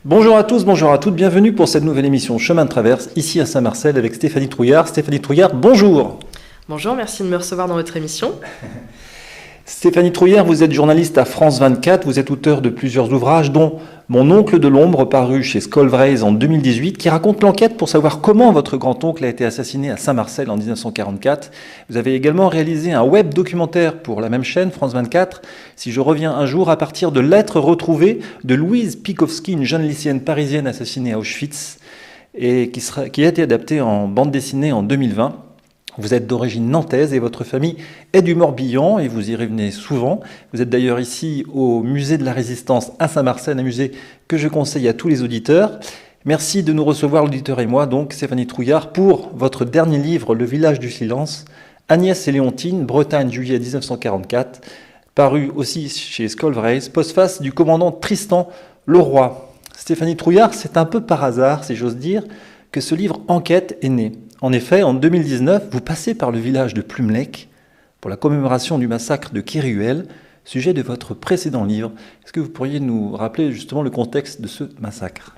Bonjour à tous, bonjour à toutes, bienvenue pour cette nouvelle émission Chemin de Traverse, ici à Saint-Marcel avec Stéphanie Trouillard. Stéphanie Trouillard, bonjour. Bonjour, merci de me recevoir dans votre émission. Stéphanie Trouillard, vous êtes journaliste à France 24, vous êtes auteur de plusieurs ouvrages dont Mon oncle de l'ombre, paru chez Skolvreis en 2018, qui raconte l'enquête pour savoir comment votre grand-oncle a été assassiné à Saint-Marcel en 1944. Vous avez également réalisé un web documentaire pour la même chaîne, France 24, Si je reviens un jour, à partir de lettres retrouvées de Louise Pikowski, une jeune lycéenne parisienne assassinée à Auschwitz, et qui a été adaptée en bande dessinée en 2020. Vous êtes d'origine nantaise et votre famille est du Morbihan et vous y revenez souvent. Vous êtes d'ailleurs ici au musée de la Résistance à Saint-Marcel, un musée que je conseille à tous les auditeurs. Merci de nous recevoir, l'auditeur et moi, donc Stéphanie Trouillard, pour votre dernier livre, Le village du silence, Agnès et Léontine, Bretagne, juillet 1944, paru aussi chez Skolvreis, postface du commandant Tristan Leroy. Stéphanie Trouillard, c'est un peu par hasard, si j'ose dire, que ce livre Enquête est né. En effet, en 2019, vous passez par le village de Plumelec pour la commémoration du massacre de Kéruel, sujet de votre précédent livre. Est-ce que vous pourriez nous rappeler justement le contexte de ce massacre ?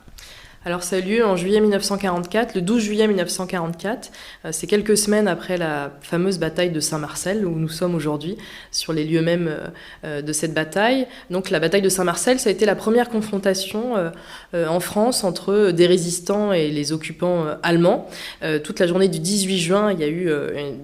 Alors ça a eu lieu en juillet 1944, le 12 juillet 1944. C'est quelques semaines après la fameuse bataille de Saint-Marcel, où nous sommes aujourd'hui, sur les lieux mêmes de cette bataille. Donc la bataille de Saint-Marcel, ça a été la première confrontation en France entre des résistants et les occupants allemands. Toute la journée du 18 juin, il y a eu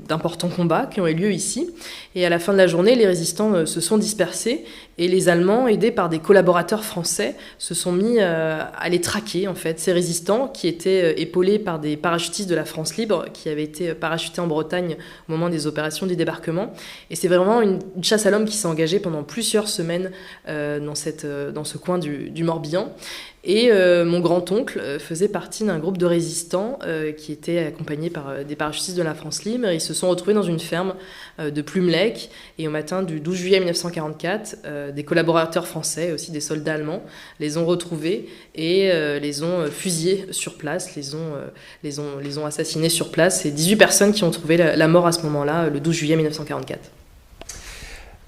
d'importants combats qui ont eu lieu ici. Et à la fin de la journée, les résistants se sont dispersés et les Allemands, aidés par des collaborateurs français, se sont mis à les traquer, en fait, ces résistants qui étaient épaulés par des parachutistes de la France libre qui avaient été parachutés en Bretagne au moment des opérations du débarquement. Et c'est vraiment une chasse à l'homme qui s'est engagée pendant plusieurs semaines dans ce coin du Morbihan. Et mon grand-oncle faisait partie d'un groupe de résistants qui était accompagné par des parachutistes de la France libre. Ils se sont retrouvés dans une ferme de Plumelec. Et au matin du 12 juillet 1944, des collaborateurs français, aussi des soldats allemands, les ont retrouvés et les ont fusillés sur place, les ont assassinés sur place. C'est 18 personnes qui ont trouvé la mort à ce moment-là, le 12 juillet 1944.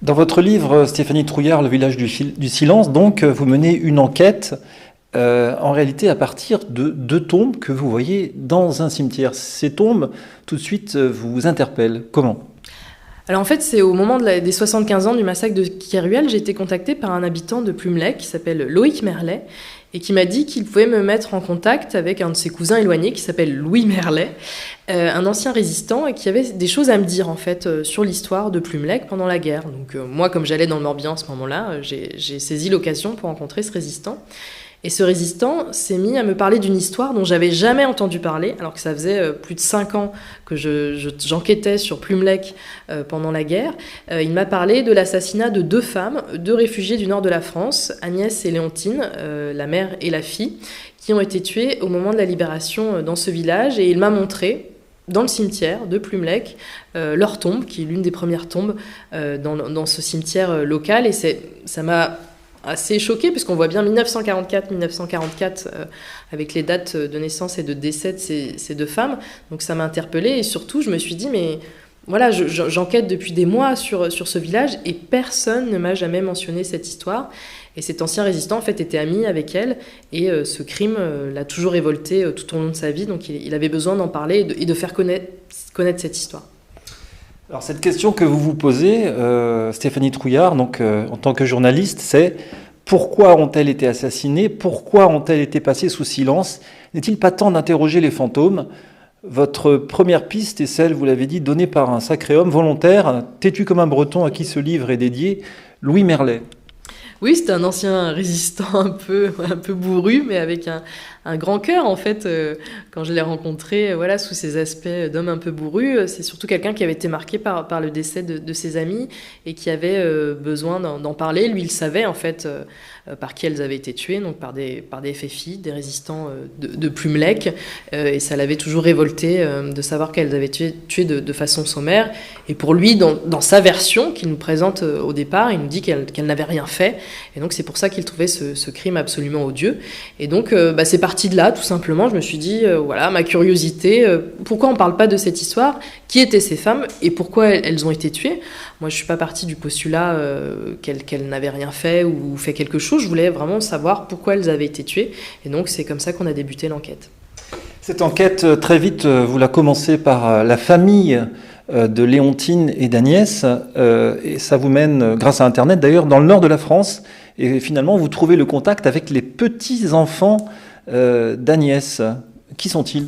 Dans votre livre, Stéphanie Trouillard, Le village du silence, donc, vous menez une enquête en réalité à partir de 2 tombes que vous voyez dans un cimetière. Ces tombes, tout de suite, vous interpellent. Comment ? Alors en fait, c'est au moment des 75 ans du massacre de Kéruel, j'ai été contactée par un habitant de Plumelec qui s'appelle Loïc Merlet et qui m'a dit qu'il pouvait me mettre en contact avec un de ses cousins éloignés qui s'appelle Louis Merlet, un ancien résistant et qui avait des choses à me dire en fait sur l'histoire de Plumelec pendant la guerre. Donc moi, comme j'allais dans le Morbihan à ce moment-là, j'ai saisi l'occasion pour rencontrer ce résistant. Et ce résistant s'est mis à me parler d'une histoire dont j'avais jamais entendu parler, alors que ça faisait plus de 5 ans que j'enquêtais sur Plumelec pendant la guerre. Il m'a parlé de l'assassinat de 2 femmes, 2 réfugiés du nord de la France, Agnès et Léontine, la mère et la fille, qui ont été tuées au moment de la libération dans ce village. Et il m'a montré, dans le cimetière de Plumelec, leur tombe, qui est l'une des premières tombes dans ce cimetière local. Et ça m'a assez choqué, puisqu'on voit bien 1944 avec les dates de naissance et de décès de ces 2 femmes. Donc ça m'a interpellée et surtout je me suis dit, mais voilà, j'enquête depuis des mois sur ce village et personne ne m'a jamais mentionné cette histoire. Et cet ancien résistant en fait était ami avec elle et ce crime l'a toujours révolté tout au long de sa vie. Donc il avait besoin d'en parler et de faire connaître cette histoire. Alors cette question que vous vous posez, Stéphanie Trouillard, donc, en tant que journaliste, c'est pourquoi ont-elles été assassinées ? Pourquoi ont-elles été passées sous silence ? N'est-il pas temps d'interroger les fantômes ? Votre première piste est celle, vous l'avez dit, donnée par un sacré homme volontaire, têtu comme un breton à qui ce livre est dédié, Louis Merlet. Oui, c'était un ancien résistant un peu bourru, mais avec un grand cœur, en fait. Quand je l'ai rencontré, voilà, sous ses aspects d'homme un peu bourru, c'est surtout quelqu'un qui avait été marqué par le décès de ses amis et qui avait besoin d'en parler. Lui, il savait, en fait, par qui elles avaient été tuées, donc par des FFI, des résistants de Plumelec, et ça l'avait toujours révolté de savoir qu'elles avaient été tuées de façon sommaire. Et pour lui, dans sa version qu'il nous présente au départ, il nous dit qu'elle n'avait rien fait, Et donc c'est pour ça qu'il trouvait ce crime absolument odieux. Et donc c'est parti de là, tout simplement. Je me suis dit, voilà, ma curiosité, pourquoi on ne parle pas de cette histoire? Qui étaient ces femmes et pourquoi elles ont été tuées? Moi, je ne suis pas partie du postulat qu'elles n'avaient rien fait ou fait quelque chose. Je voulais vraiment savoir pourquoi elles avaient été tuées. Et donc c'est comme ça qu'on a débuté l'enquête. Cette enquête, très vite, vous la commencez par la famille de Léontine et d'Agnès, et ça vous mène, grâce à Internet d'ailleurs, dans le nord de la France, et finalement vous trouvez le contact avec les petits-enfants d'Agnès. Qui sont-ils ?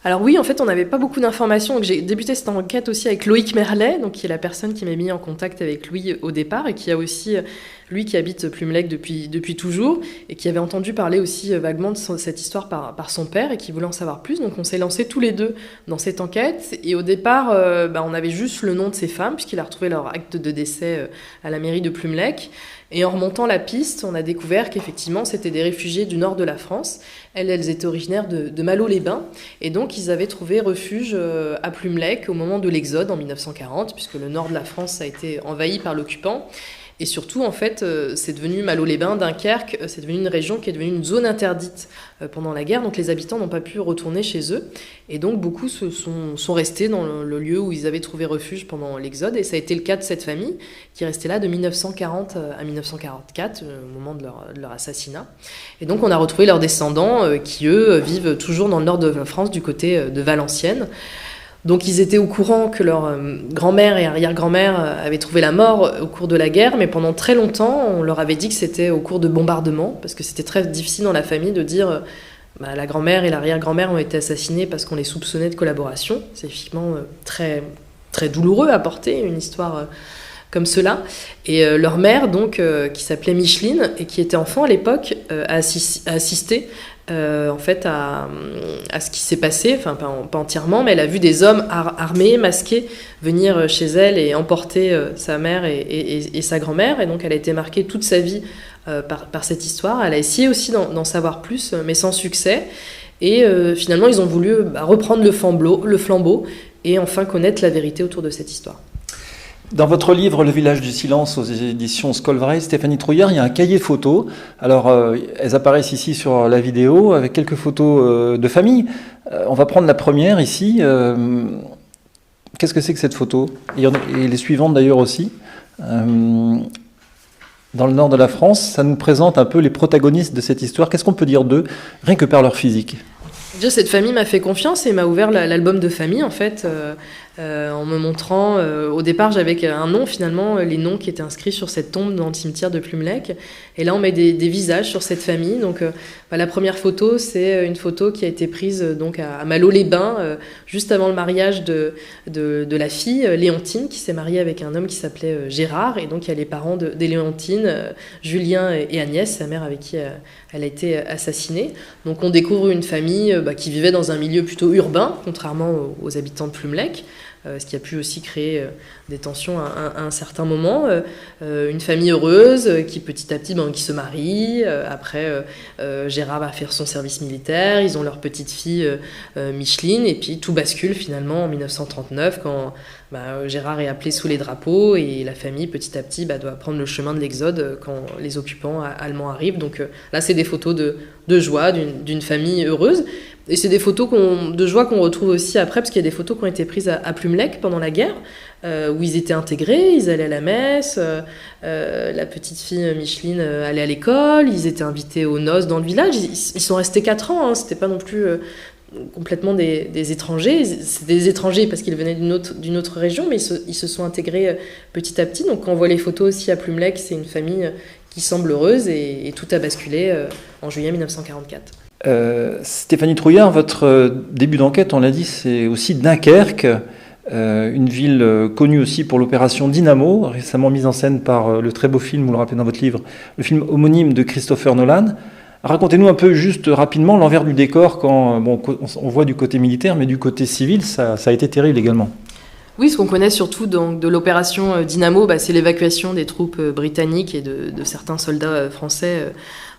Alors oui, en fait, on n'avait pas beaucoup d'informations. Donc j'ai débuté cette enquête aussi avec Loïc Merlet, donc qui est la personne qui m'a mis en contact avec lui au départ et qui a aussi, lui qui habite Plumelec depuis toujours et qui avait entendu parler aussi vaguement de cette histoire par son père et qui voulait en savoir plus. Donc on s'est lancés tous les deux dans cette enquête et au départ, on avait juste le nom de ces femmes puisqu'il a retrouvé leur acte de décès à la mairie de Plumelec. Et en remontant la piste, on a découvert qu'effectivement, c'était des réfugiés du nord de la France. Elles étaient originaires de Malo-les-Bains. Et donc, ils avaient trouvé refuge à Plumelec au moment de l'exode en 1940, puisque le nord de la France a été envahi par l'occupant. Et surtout, en fait, c'est devenu Malo-les-Bains, Dunkerque, c'est devenu une région qui est devenue une zone interdite pendant la guerre. Donc les habitants n'ont pas pu retourner chez eux. Et donc beaucoup sont restés dans le lieu où ils avaient trouvé refuge pendant l'exode. Et ça a été le cas de cette famille qui est restée là de 1940 à 1944, au moment de leur assassinat. Et donc on a retrouvé leurs descendants qui, eux, vivent toujours dans le nord de la France, du côté de Valenciennes. Donc ils étaient au courant que leur grand-mère et arrière-grand-mère avaient trouvé la mort au cours de la guerre, mais pendant très longtemps, on leur avait dit que c'était au cours de bombardements, parce que c'était très difficile dans la famille de dire la grand-mère et l'arrière-grand-mère ont été assassinés parce qu'on les soupçonnait de collaboration. C'est effectivement très, très douloureux à porter, une histoire comme cela. Et leur mère, donc, qui s'appelait Micheline, et qui était enfant à l'époque, a assisté en fait à ce qui s'est passé, enfin pas entièrement, mais elle a vu des hommes armés, masqués, venir chez elle et emporter sa mère et sa grand-mère, et donc elle a été marquée toute sa vie par cette histoire. Elle a essayé aussi d'en savoir plus, mais sans succès, et finalement ils ont voulu reprendre le flambeau et enfin connaître la vérité autour de cette histoire. Dans votre livre « Le village du silence » aux éditions Scolvray, Stéphanie Trouillard, il y a un cahier de photos. Alors, elles apparaissent ici sur la vidéo avec quelques photos de famille. On va prendre la première ici. Qu'est-ce que c'est que cette photo ? Et les suivantes d'ailleurs aussi. Dans le nord de la France, ça nous présente un peu les protagonistes de cette histoire. Qu'est-ce qu'on peut dire d'eux, rien que par leur physique ? Déjà, cette famille m'a fait confiance et m'a ouvert l'album de famille, en fait, en me montrant... au départ, j'avais un nom, finalement, les noms qui étaient inscrits sur cette tombe dans le cimetière de Plumelec. Et là, on met des visages sur cette famille. Donc, la première photo, c'est une photo qui a été prise donc, à Malo-les-Bains, juste avant le mariage de la fille, Léontine, qui s'est mariée avec un homme qui s'appelait Gérard. Et donc, il y a les parents des Léontine, Julien et Agnès, sa mère avec qui elle a été assassinée. Donc, on découvre une famille qui vivait dans un milieu plutôt urbain, contrairement aux habitants de Plumelec, ce qui a pu aussi créer des tensions à un certain moment. Une famille heureuse qui petit à petit qui se marie. Après, Gérard va faire son service militaire. Ils ont leur petite fille Micheline. Et puis tout bascule finalement en 1939 quand Gérard est appelé sous les drapeaux et la famille petit à petit doit prendre le chemin de l'exode quand les occupants allemands arrivent. Donc là, c'est des photos de joie, d'une famille heureuse. Et c'est des photos de joie qu'on retrouve aussi après, parce qu'il y a des photos qui ont été prises à Plumelec pendant la guerre, où ils étaient intégrés, ils allaient à la messe, la petite fille Micheline allait à l'école, ils étaient invités aux noces dans le village. Ils sont restés 4 ans, c'était pas non plus complètement des étrangers. C'est des étrangers parce qu'ils venaient d'une autre région, mais ils se sont intégrés petit à petit. Donc quand on voit les photos aussi à Plumelec, c'est une famille qui semble heureuse et tout a basculé en juillet 1944. Stéphanie Trouillard, votre début d'enquête, on l'a dit, c'est aussi Dunkerque, une ville connue aussi pour l'opération Dynamo, récemment mise en scène par le très beau film, vous le rappelez dans votre livre, le film homonyme de Christopher Nolan. Racontez-nous un peu juste rapidement l'envers du décor quand on voit du côté militaire, mais du côté civil, ça a été terrible également. Oui, ce qu'on connaît surtout donc, de l'opération Dynamo, c'est l'évacuation des troupes britanniques et de certains soldats français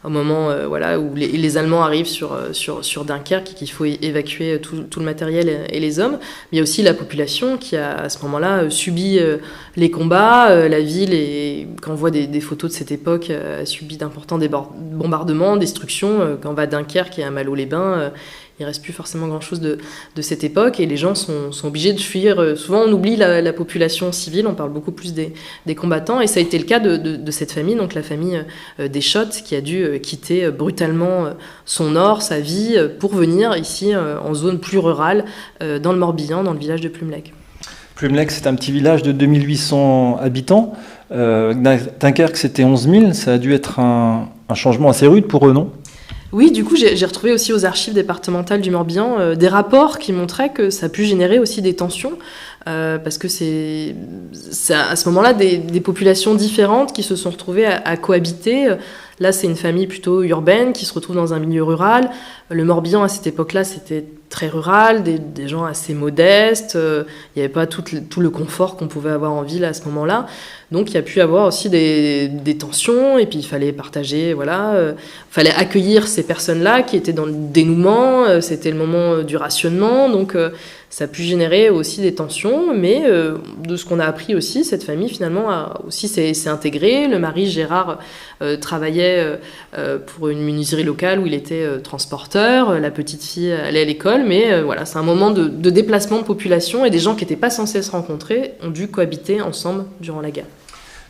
au moment où les Allemands arrivent sur Dunkerque et qu'il faut évacuer tout le matériel et les hommes. Mais il y a aussi la population qui a à ce moment-là subi les combats. La ville, quand on voit des photos de cette époque, a subi d'importants bombardements, destructions. Quand on va à Dunkerque et à Malo-les-Bains, il ne reste plus forcément grand-chose de cette époque et les gens sont obligés de fuir. Souvent, on oublie la population civile, on parle beaucoup plus des combattants. Et ça a été le cas de cette famille, donc la famille des Schott, qui a dû quitter brutalement son nord, sa vie, pour venir ici en zone plus rurale, dans le Morbihan, dans le village de Plumelec. Plumelec, c'est un petit village de 2800 habitants. Dunkerque, c'était 11 000. Ça a dû être un changement assez rude pour eux, non ? Oui, du coup, j'ai retrouvé aussi aux archives départementales du Morbihan des rapports qui montraient que ça a pu générer aussi des tensions, parce que c'est à ce moment-là des populations différentes qui se sont retrouvées à cohabiter. Là, c'est une famille plutôt urbaine qui se retrouve dans un milieu rural. Le Morbihan, à cette époque-là, c'était très rural, des gens assez modestes. Il n'y avait pas tout le confort qu'on pouvait avoir en ville à ce moment-là. Donc, il y a pu avoir aussi des tensions. Et puis, il fallait partager, il fallait accueillir ces personnes-là qui étaient dans le dénouement. C'était le moment du rationnement. Donc, ça a pu générer aussi des tensions. Mais de ce qu'on a appris aussi, cette famille, finalement, s'est intégrée. Le mari, Gérard, travaillait pour une menuiserie locale où il était transporteur. La petite fille allait à l'école. Mais c'est un moment de déplacement de population et des gens qui n'étaient pas censés se rencontrer ont dû cohabiter ensemble durant la guerre.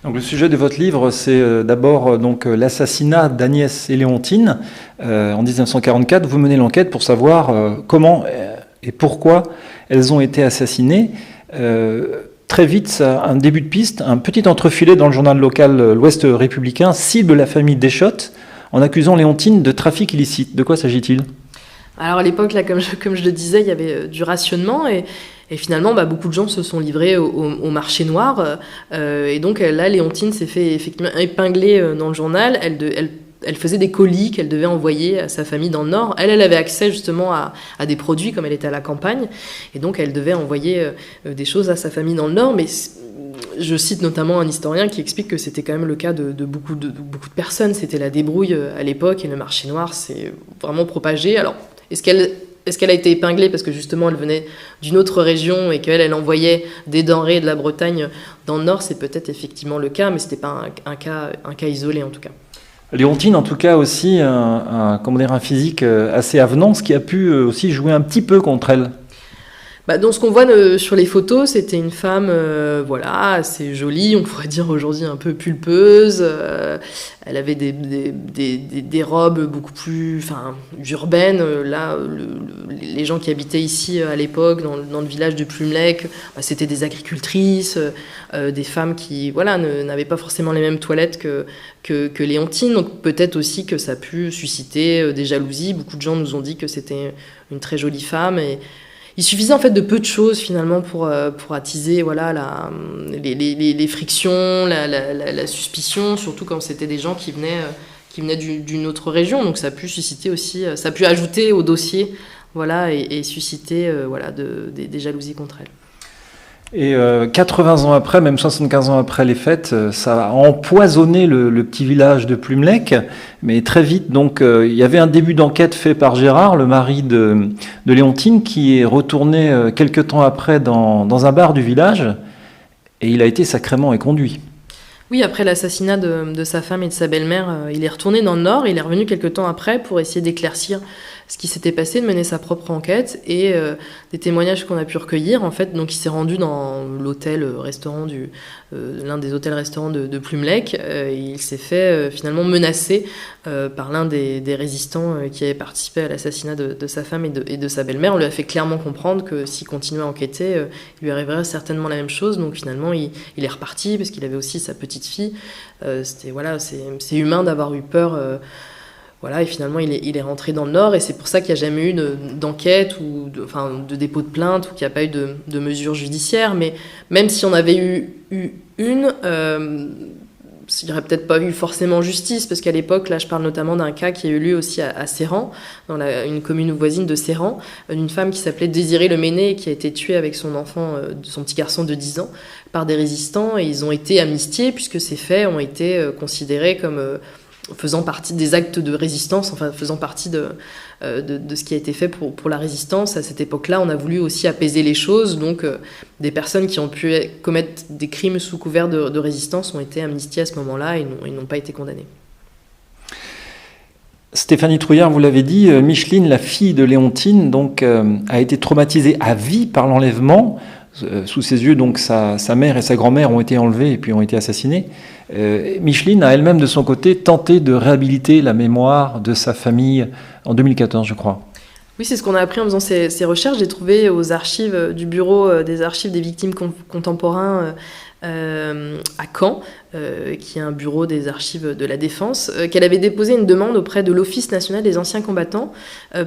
Donc, le sujet de votre livre, c'est d'abord l'assassinat d'Agnès et Léontine en 1944. Vous menez l'enquête pour savoir comment et pourquoi elles ont été assassinées. Très vite, ça, un début de piste, un petit entrefilet dans le journal local L'Ouest républicain cible la famille Deschott en accusant Léontine de trafic illicite. De quoi s'agit-il ? Alors à l'époque, là, comme je le disais, il y avait du rationnement et finalement, beaucoup de gens se sont livrés au marché noir. Et donc là, Léontine s'est fait effectivement épingler dans le journal. Elle faisait des colis qu'elle devait envoyer à sa famille dans le Nord. Elle avait accès justement à des produits comme elle était à la campagne. Et donc, elle devait envoyer des choses à sa famille dans le Nord. Mais je cite notamment un historien qui explique que c'était quand même le cas de beaucoup de personnes. C'était la débrouille à l'époque et le marché noir s'est vraiment propagé. Alors, est-ce qu'elle a été épinglée parce que justement elle venait d'une autre région et qu'elle envoyait des denrées de la Bretagne dans le Nord? C'est peut-être effectivement le cas, mais ce n'était pas un cas isolé en tout cas. Léontine, en tout cas, aussi un physique assez avenant, ce qui a pu aussi jouer un petit peu contre elle. Dans ce qu'on voit sur les photos, c'était une femme assez jolie, on pourrait dire aujourd'hui un peu pulpeuse. Elle avait des robes beaucoup plus urbaines. Là, les gens qui habitaient ici à l'époque, dans le village de Plumelec, c'était des agricultrices, des femmes qui n'avaient pas forcément les mêmes toilettes que Léontine. Donc peut-être aussi que ça a pu susciter des jalousies. Beaucoup de gens nous ont dit que c'était une très jolie femme et il suffisait en fait de peu de choses finalement pour attiser les frictions, la suspicion, surtout quand c'était des gens qui venaient d'une autre région. Donc ça a pu susciter aussi, ça a pu ajouter au dossier et susciter des jalousies contre elle. Et 80 ans après, même 75 ans après les fêtes, ça a empoisonné le petit village de Plumelec. Mais très vite, donc, il y avait un début d'enquête fait par Gérard, le mari de Léontine, qui est retourné quelque temps après dans un bar du village. Et il a été sacrément éconduit. Oui, après l'assassinat de sa femme et de sa belle-mère, il est retourné dans le Nord. Il est revenu quelque temps après pour essayer d'éclaircir ce qui s'était passé, de mener sa propre enquête et des témoignages qu'on a pu recueillir. En fait, donc il s'est rendu dans l'hôtel-restaurant l'un des hôtels-restaurants de Plumelec. Il s'est fait finalement menacer par l'un des résistants qui avait participé à l'assassinat de sa femme et de sa belle-mère. On lui a fait clairement comprendre que s'il continuait à enquêter, il lui arriverait certainement la même chose. Donc finalement, il est reparti parce qu'il avait aussi sa petite fille. C'est humain d'avoir eu peur. Et finalement, il est rentré dans le Nord, et c'est pour ça qu'il n'y a jamais eu d'enquête ou de dépôt de plainte, ou qu'il n'y a pas eu de mesures judiciaires. Mais même si on avait eu une, il n'y aurait peut-être pas eu forcément justice, parce qu'à l'époque, là je parle notamment d'un cas qui a eu lieu aussi à Séran, dans une commune voisine de Séran, d'une femme qui s'appelait Désirée Le Méné, qui a été tuée avec son enfant, son petit garçon de 10 ans, par des résistants, et ils ont été amnistiés, puisque ces faits ont été considérés comme faisant partie des actes de résistance, enfin faisant partie de ce qui a été fait pour la résistance. À cette époque-là, on a voulu aussi apaiser les choses, donc des personnes qui ont pu commettre des crimes sous couvert de résistance ont été amnistiées à ce moment-là et n'ont pas été condamnées. Stéphanie Trouillard, vous l'avez dit, Micheline, la fille de Léontine, donc, a été traumatisée à vie par l'enlèvement. Sous ses yeux, donc, sa mère et sa grand-mère ont été enlevées et puis ont été assassinées. Micheline a elle-même, de son côté, tenté de réhabiliter la mémoire de sa famille en 2014, je crois. Oui, c'est ce qu'on a appris en faisant ces recherches. J'ai trouvé aux archives du bureau des archives des victimes contemporains à Caen, qui est un bureau des archives de la Défense, qu'elle avait déposé une demande auprès de l'Office national des anciens combattants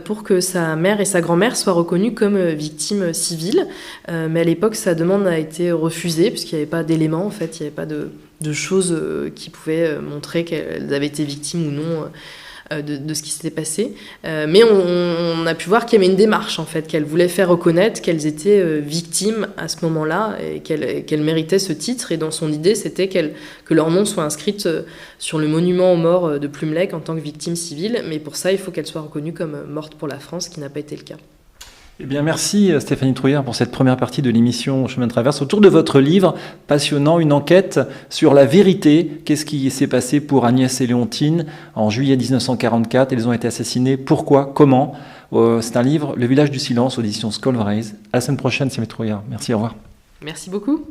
pour que sa mère et sa grand-mère soient reconnues comme victimes civiles. Mais à l'époque, sa demande a été refusée, puisqu'il n'y avait pas d'éléments, en fait, il n'y avait pas de choses qui pouvaient montrer qu'elles avaient été victimes ou non de ce qui s'était passé. Mais on a pu voir qu'il y avait une démarche, en fait, qu'elle voulait faire reconnaître qu'elles étaient victimes à ce moment-là et qu'elles méritaient ce titre. Et dans son idée, c'était que leur nom soit inscrit sur le monument aux morts de Plumelec en tant que victime civile. Mais pour ça, il faut qu'elles soient reconnues comme mortes pour la France, ce qui n'a pas été le cas. Eh bien, merci Stéphanie Trouillard pour cette première partie de l'émission Chemin de Traverse autour de votre livre passionnant, une enquête sur la vérité. Qu'est-ce qui s'est passé pour Agnès et Léontine en juillet 1944? Elles ont été assassinées. Pourquoi? Comment? C'est un livre, Le village du silence, audition Skolvreis. À la semaine prochaine, Stéphanie Trouillard. Merci, au revoir. Merci beaucoup.